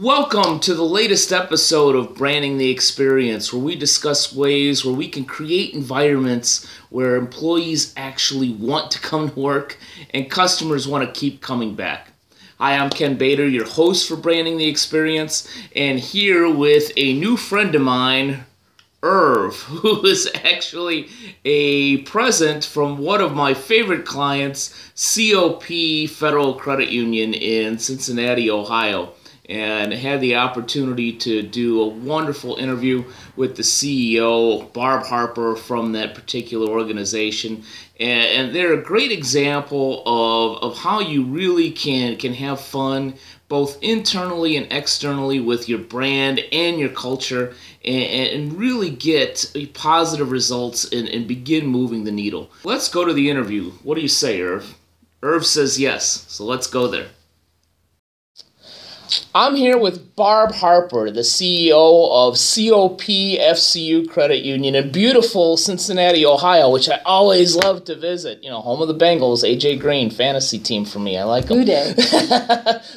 Welcome to the latest episode of Branding the Experience, where we discuss ways where we can create environments where employees actually want to come to work and customers want to keep coming back. Hi, I'm Ken Bader, your host for Branding the Experience, and here with a new friend of mine, Irv, who is actually a present from one of my favorite clients, COP Federal Credit Union in Cincinnati, Ohio, and had the opportunity to do a wonderful interview with the CEO, Barb Harper, from that particular organization. And they're a great example of how you really can have fun both internally and externally with your brand and your culture, and really get positive results and begin moving the needle. Let's go to the interview. What do you say, Irv? Irv says yes, so let's go there. I'm here with Barb Harper, the CEO of COPFCU Credit Union in beautiful Cincinnati, Ohio, which I always love to visit. You know, home of the Bengals, AJ Green, fantasy team for me. I like them. Who day?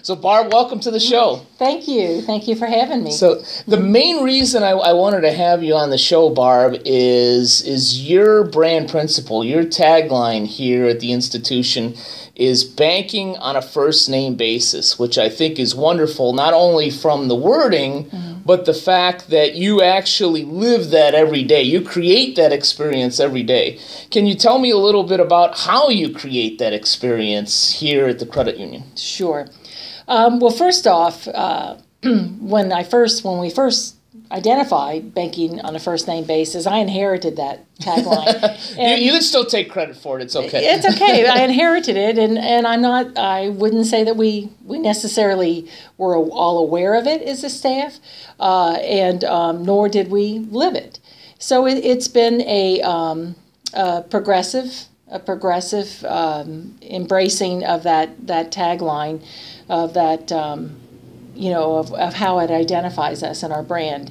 So, Barb, welcome to the show. Thank you. Thank you for having me. So, the main reason I wanted to have you on the show, Barb, is your brand principle, your tagline here at the institution is banking on a first name basis, which I think is wonderful, not only from the wording, but the fact that you actually live that every day. You create that experience every day. Can you tell me a little bit about how you create that experience here at the credit union? Sure. Well, first off, when we first identified banking on a first name basis, I inherited that tagline. You can still take credit for it. It's okay. It's okay. I inherited it, and I wouldn't say that we necessarily were all aware of it as a staff, and nor did we live it. So it's been a progressive embracing of that tagline, of that of how it identifies us and our brand.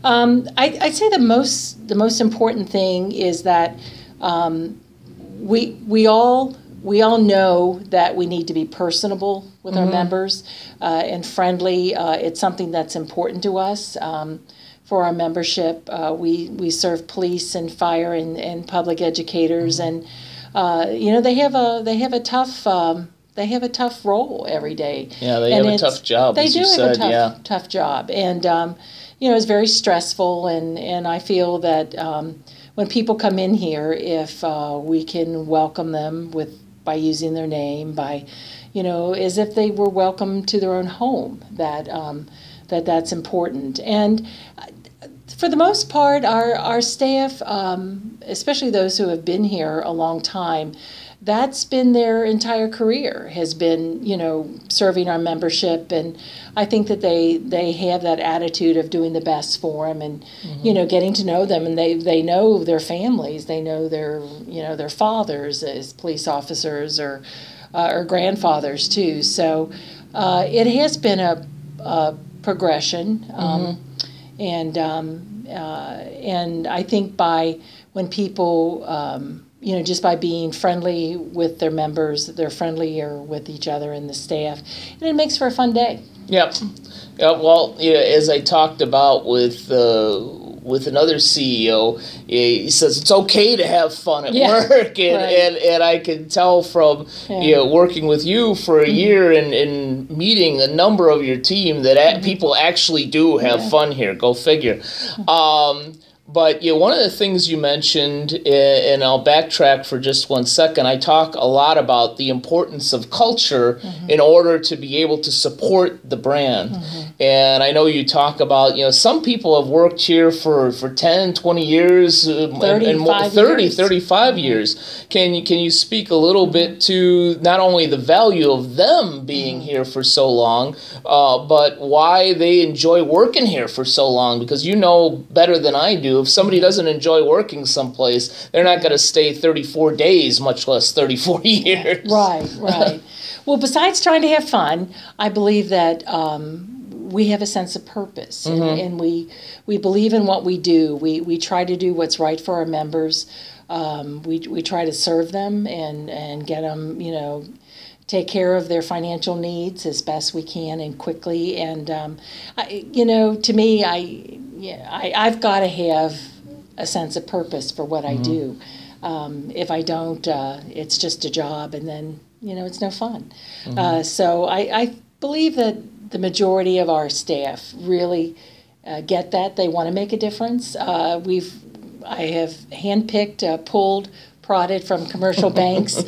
I'd say the most important thing is that we all know that we need to be personable with our members and friendly. It's something that's important to us for our membership. We serve police and fire and public educators, and they have a tough role every day. Yeah, they have a tough job. They do have a tough job, and it's very stressful. And I feel that when people come in here, if we can welcome them by using their name, as if they were welcome to their own home, that's important. And for the most part, our staff, especially those who have been here a long time, that's been their entire career, has been, serving our membership. And I think that they have that attitude of doing the best for them and, getting to know them. And they know their families. They know their fathers as police officers or grandfathers too. So it has been a progression. And I think when people, just by being friendly with their members, they're friendlier with each other and the staff, and it makes for a fun day. Yep. Well, as I talked about with another CEO, he says it's okay to have fun at work, and I can tell from working with you for a year and meeting a number of your team that people actually do have fun here. Go figure. But one of the things you mentioned, and I'll backtrack for just 1 second, I talk a lot about the importance of culture in order to be able to support the brand. And I know you talk about, some people have worked here for 10, 20 years, 35 years. Can you speak a little bit to not only the value of them being here for so long, but why they enjoy working here for so long? Because you know better than I do, if somebody doesn't enjoy working someplace, they're not going to stay 34 days, much less 34 years. Right. Well, besides trying to have fun, I believe that we have a sense of purpose, and we believe in what we do. We try to do what's right for our members. We try to serve them and get them, take care of their financial needs as best we can and quickly. And to me, I've got to have a sense of purpose for what I do. If I don't, it's just a job, and then it's no fun. So I believe that the majority of our staff really get that. They want to make a difference. I have handpicked, pulled, prodded from commercial banks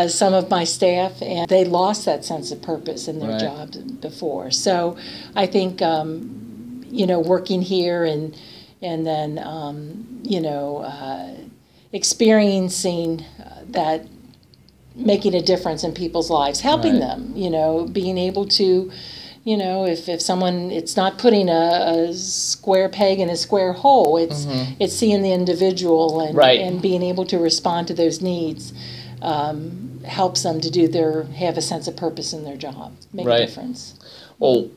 some of my staff, and they lost that sense of purpose in their jobs before. So I think working here and then experiencing that, making a difference in people's lives, helping them, being able to, if someone, it's not putting a square peg in a square hole, it's seeing the individual and being able to respond to those needs helps them to have a sense of purpose in their job, make a difference. Well,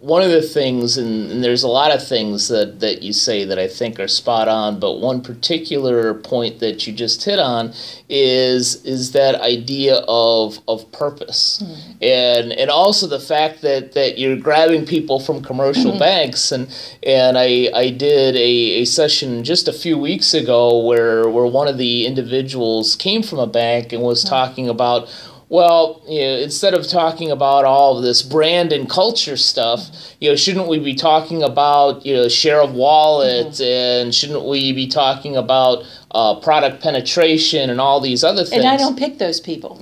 one of the things, and there's a lot of things that you say that I think are spot on, but one particular point that you just hit on is that idea of purpose. And also the fact that you're grabbing people from commercial banks. And I did a session just a few weeks ago where one of the individuals came from a bank and was talking about, well, instead of talking about all of this brand and culture stuff, shouldn't we be talking about, share of wallet, and shouldn't we be talking about product penetration and all these other things? And I don't pick those people.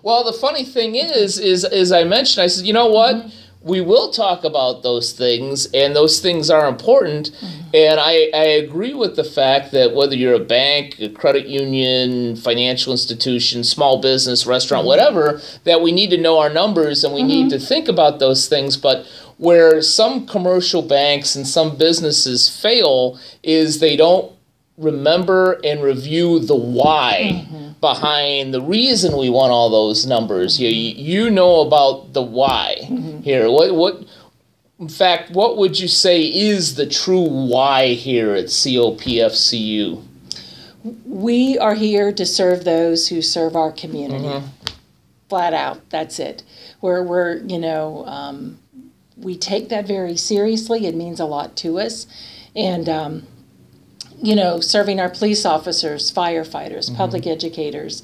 Well, the funny thing is I mentioned, I said, you know what? We will talk about those things, and those things are important. And I agree with the fact that whether you're a bank, a credit union, financial institution, small business, restaurant, whatever, that we need to know our numbers and we need to think about those things. But where some commercial banks and some businesses fail is they don't remember and review the why behind the reason we want all those numbers. You know about the why here. In fact, what would you say is the true why here at COPFCU? We are here to serve those who serve our community. Flat out, that's it. We're we take that very seriously. It means a lot to us. And serving our police officers, firefighters, public educators.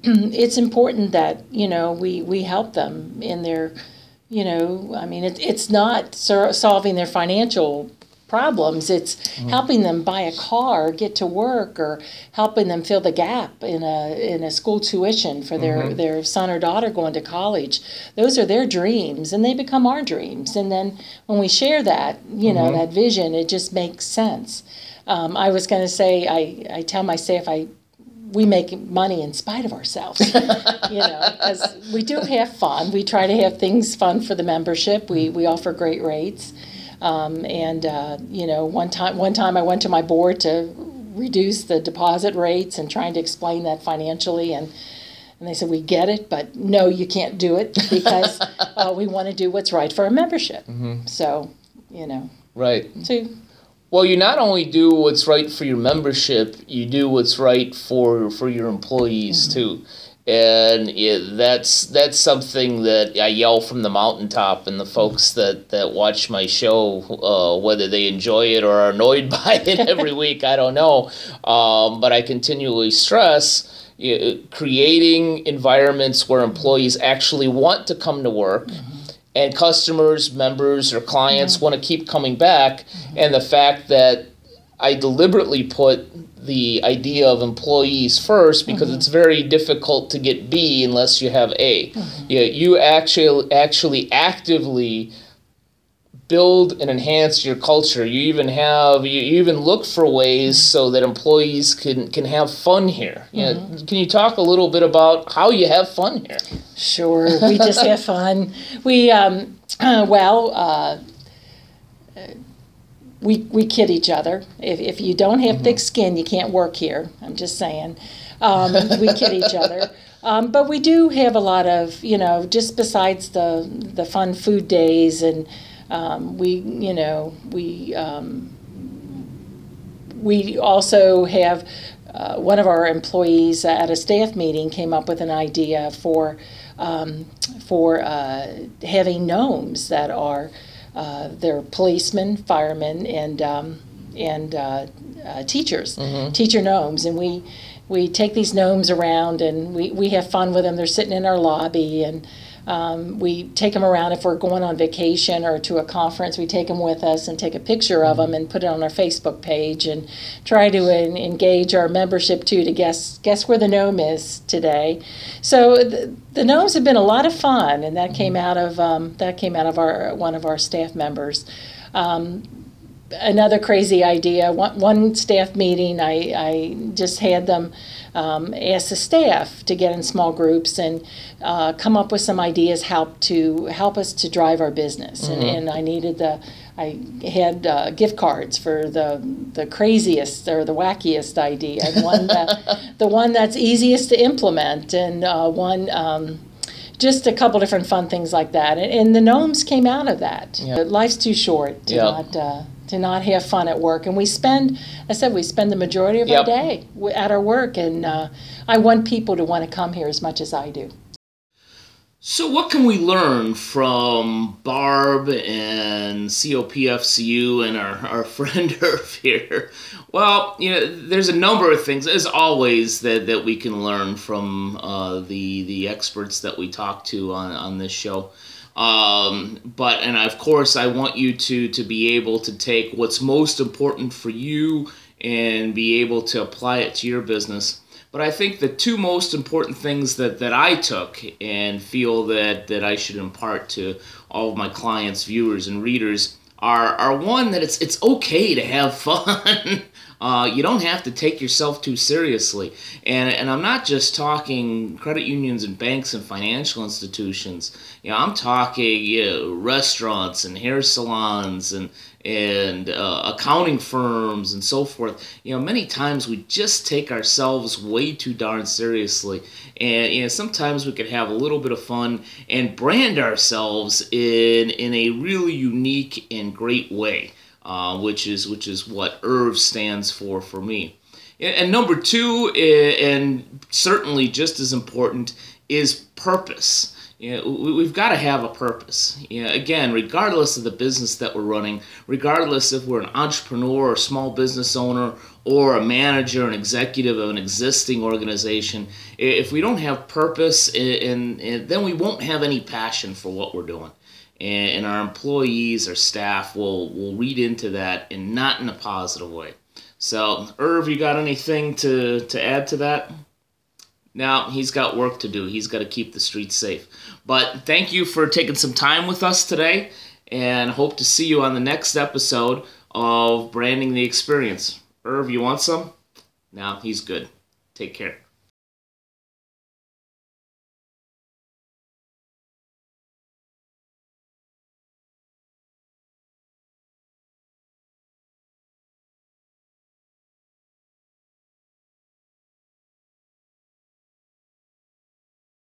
It's important that, we help them in their, it's not solving their financial problems. It's helping them buy a car, get to work, or helping them fill the gap in a school tuition for their son or daughter going to college. Those are their dreams, and they become our dreams. And then when we share that, that vision, it just makes sense. I was going to say, I tell my staff we make money in spite of ourselves, because we do have fun. We try to have things fun for the membership. We offer great rates. One time I went to my board to reduce the deposit rates and trying to explain that financially, and they said, we get it, but no, you can't do it because we want to do what's right for our membership. So, Right. So, well, you not only do what's right for your membership, you do what's right for your employees too. And that's something that I yell from the mountaintop, and the folks that watch my show, whether they enjoy it or are annoyed by it every week, I don't know. But I continually stress creating environments where employees actually want to come to work, and customers, members, or clients want to keep coming back, and the fact that I deliberately put the idea of employees first because it's very difficult to get B unless you have A. You actually actively build and enhance your culture. You even look for ways so that employees can have fun here. Can you talk a little bit about how you have fun here? Sure, we just have fun. We kid each other. If you don't have thick skin, you can't work here. I'm just saying. We kid each other. But we do have a lot of, just besides the fun food days, and we also have one of our employees at a staff meeting came up with an idea for having gnomes that are they're policemen, firemen, and teachers, teacher gnomes, and we take these gnomes around and we have fun with them. They're sitting in our lobby, and we take them around if we're going on vacation or to a conference. We take them with us and take a picture of them and put it on our Facebook page and try to engage our membership too to guess where the gnome is today. So the gnomes have been a lot of fun, and that came out of one of our staff members. Another crazy idea. One staff meeting, I just had them ask the staff to get in small groups and come up with some ideas help us to drive our business. And I had gift cards for the craziest or the wackiest idea, and the one that's easiest to implement, and just a couple different fun things like that. And the gnomes came out of that. Yeah. Life's too short to not have fun at work. And we spend the majority of our day at our work. And I want people to want to come here as much as I do. So what can we learn from Barb and COPFCU and our friend Harper here? Well, there's a number of things, as always, that we can learn from the experts that we talk to on this show. And of course, I want you to be able to take what's most important for you and be able to apply it to your business. But I think the two most important things that I took and feel that I should impart to all of my clients, viewers, and readers are one, that it's okay to have fun. You don't have to take yourself too seriously. And I'm not just talking credit unions and banks and financial institutions. I'm talking restaurants and hair salons and accounting firms and so forth. Many times we just take ourselves way too darn seriously, and sometimes we could have a little bit of fun and brand ourselves in a really unique and great way, which is what IRV stands for me. And number two, and certainly just as important, is purpose. We've got to have a purpose. Again, regardless of the business that we're running, regardless if we're an entrepreneur or small business owner or a manager, an executive of an existing organization, if we don't have purpose, and then we won't have any passion for what we're doing. And our employees, our staff will read into that, and not in a positive way. So, Irv, you got anything to add to that? Now, he's got work to do. He's got to keep the streets safe. But thank you for taking some time with us today, and hope to see you on the next episode of Branding the Experience. Irv, you want some? No, he's good. Take care.